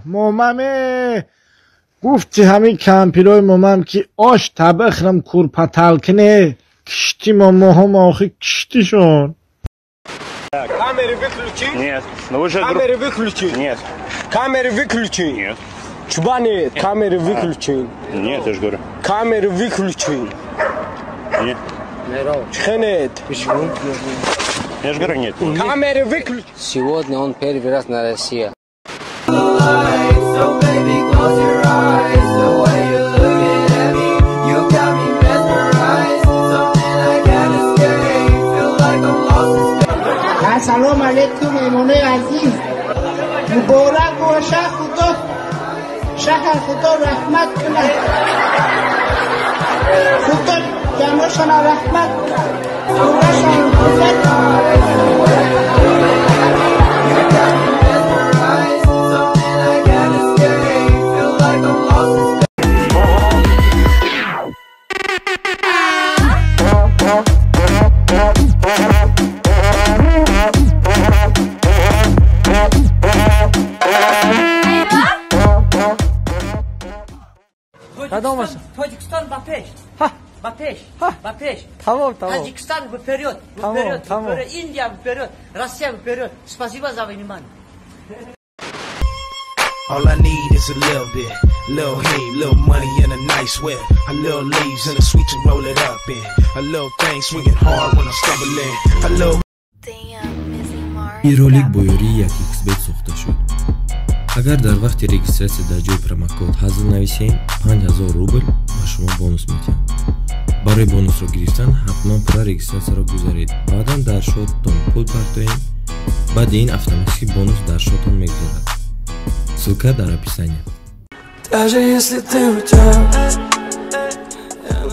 موممه گفتی همین کمپیروی مومم که آش طبخرم کورپتل کنه کشتی مهم آخی کشتیشون Камеры выключи? Нет. Ну вы же... Камеры выключи? Нет. Камеры выключи? Нет. Чубаны, камеры выключи? Нет, я же говорю. Камеры выключи? Нет. Чхенет? Я же говорю, нет. Камеры выключи? Сегодня он первый раз на России. سلام علیکم ایمانه عزیز مبارک باشه خدا شهر خدا رحمت کنه خدا جمعشان رحمت کنه خودشان خودت Tacikistan Bapeş. Bapeş. Bapeş. Tamam. Tacikistan вперед. Вперед. Индия вперед. Россия вперед. Спасибо за внимание. All I need is a little bit, little heat, little money and a nice whip, a little leaves and a sweet to roll it up in, a little thing swinging hard when I'm stumbling, a little. این ролик бо ёрии як xbet сохта шуд. агар дар вақти регистратсия дар ҷои промокод ҳазл нависем 5000 рубл ба шумо бонус медиҳам. барои бонусро гирифтан ҳатман пурра регистратсияро гузаред. баъдан дар шотатон пул партоем. баъди ин автоматики бонус дар шотон мегузарад. ссылка дар описание. Даже если ты утёк.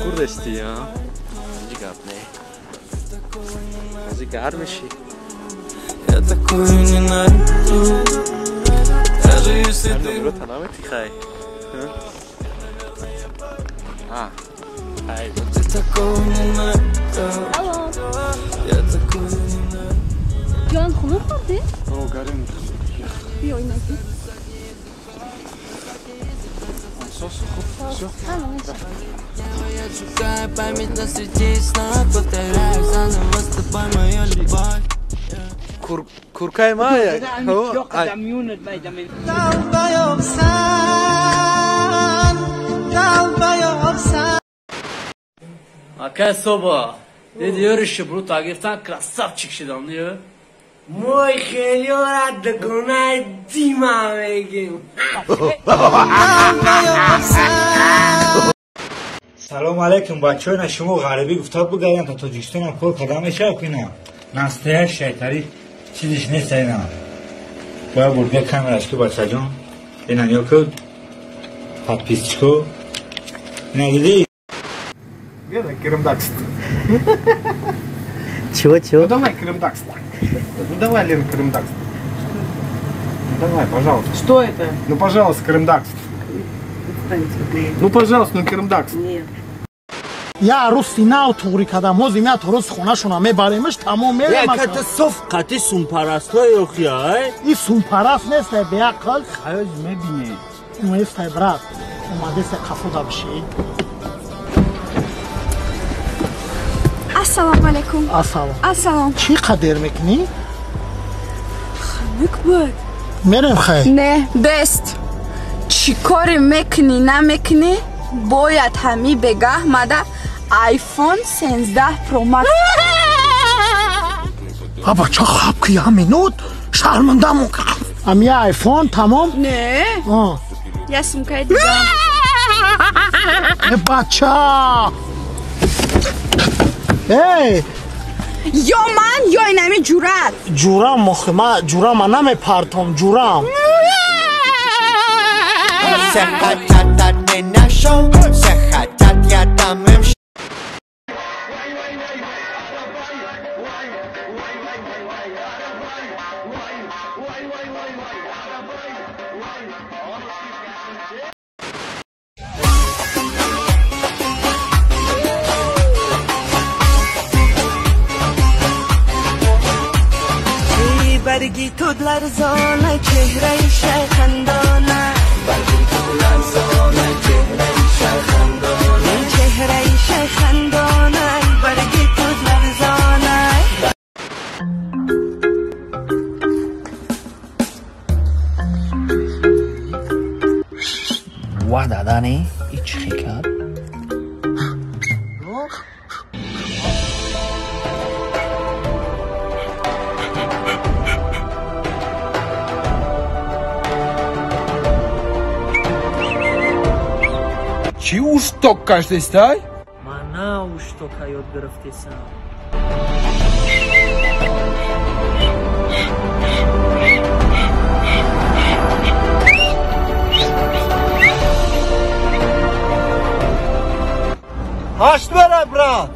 Курдасти, а? Жигапне. Жигар меши. Я такую не найду. Даже если ты... Добро танаме тихай. Ай. Ты такого не найду. Я такую не найду. Ҷон хунур хӯрдӣ? О, гарем. Биёй наки. Сос хуб. Всё. Я шукаю память на среди снов, повторяю заново с тобой мою любовь. Куркай мая. Akay soba. Ne diyor işte bu takipten krasavçık şidam diyor. Moy geliyor adı günay dima megim. سلام علیکم بچه های شما غربی گفتاب بگردن تا تاجیکستان هم پر قدم شد کنم نسته شیطری چیزش نیست اینا باید برگه کامرش که بچه جان اینا نیا کد подписчику اینا دیدی Беда, Крымдакс. Чего? Ну давай, Крымдакс. Ну давай, Лен, Крымдакс. Давай, пожалуйста. Что это? Ну пожалуйста, Крымдакс. Ну пожалуйста, ну Крымдакс. Нет. Я русина тугри кадам ҳози меад рӯз хонашона мебаремаш тамом мерам я ката соф қати сумпарастой охия и сумпараст нест беақл хаёз мебине нест брат омадест қафуда биши ассалому алайкум ассалом чӣ қадр мекунӣ бикбуд мерем хай не дест чӣ коре мекунӣ намекунӣ бояд ҳами бегаҳ мада iPhone 16 Pro Max аба ча хаб ки ҳаминуд шармандамон ами iPhone тамом не я сумкаи дигам бача ё ман ё инами ҷурат ҷурам мохима ҷурама намепартом ҷурам сехатат ненашом сехатат ядамем برگی تو لرزانه چهره شخندانه برگی تو لرزانه چهره شخندانه چهره شخندانه برگی تو لرزانه واه دادانی هیچ خیکار Чи уж ток каждый стай? Мана уж тока яд гирифтесам. Ҳашт бара брат.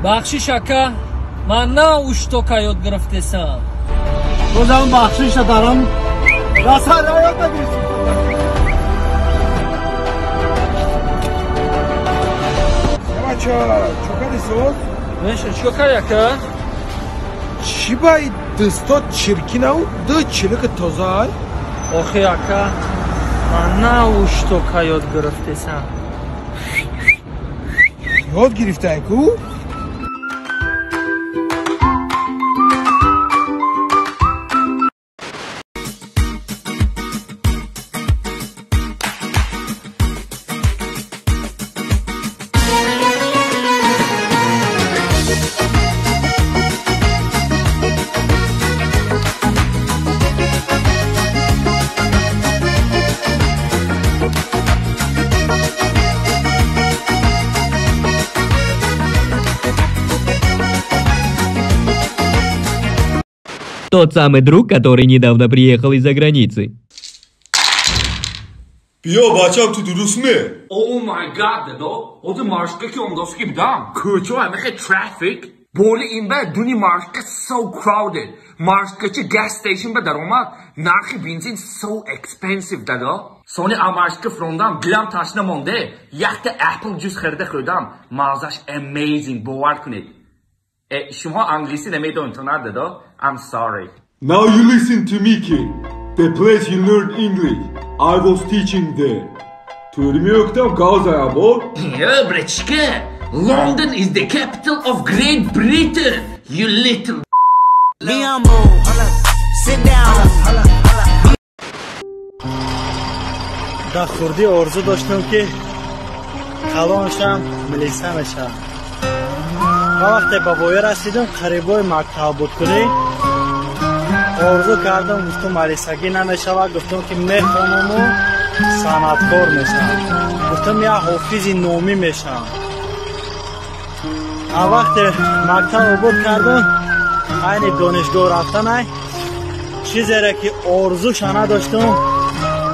Бахшиш ака, мана уж тока яд гирифтесам. Бозам бахшиш дарам. Расал яд нагирисам. Чокади сот? Меша, чокай ака? Чи бай дыстот чиркинау ду чилик тозай? Охи ака, мана уж тока яд гирифтесам. Яд гирифтаи ку? Тот самый друг, который недавно приехал из-за границы. بیا بچه‌م تو درستمه. Oh my god دادا. خود مارشکه که انداز که بدم. کوچه همه خیلی ترافیک. بولی این به دونی مارشکه so crowded. مارشکه چه gas station به در اومد. نرخی بنزین so expensive دادا. سونی مارشکه فروندم گلم تشنه مونده. یک اپل جوس خریده خودم. مغزش amazing باور کنید. شما انگلیسی نمیدونید تو نه دادا. I'm sorry. Now you listen to me kid. The place you learn English. I was teaching there. Türümü yoktam Gazaya bol. Yeah, brechke. London is the capital of Great Britain. You little. Be humble. Sit down. در خوردی آرزو داشتم که کلانشم ملیسه میشم. وقتی به بوی رسیدم قریبای مکتب بود کنی آرزو کردم گفتم ملیسگی نمیشود گفتم که میخوانم و صنعتکار میشم گفتم یا حافظ نومی میشم وقتی مکتب عبور کردم این دانشگاه رفتن چیزی را که آرزوش نداشتم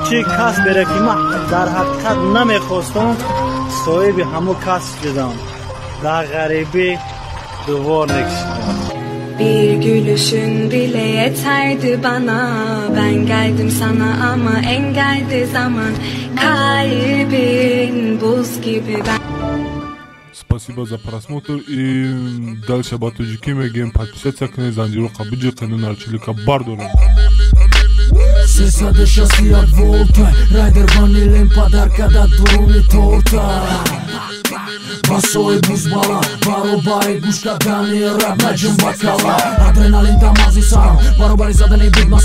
چی کسبی را که من در حقیقت نمیخواستم صاحب همون کسب شدم در غریبی duvar nekiştim. Bir gülüşün bile yeterdi bana. Ben geldim sana ama engeldi zaman. Kalbin buz gibi ben. Спасибо за просмотр и дальше батуджики мегем подписаться к Незанжиру Кабиджи канал Чилика Бардора. Сесаде шасият волта, райдер ванилен подарка да дуруни торта. Басой бузбала, баробари гушка дани раб наджим бакала. Адреналин тамази сам, баробари задани бидмас.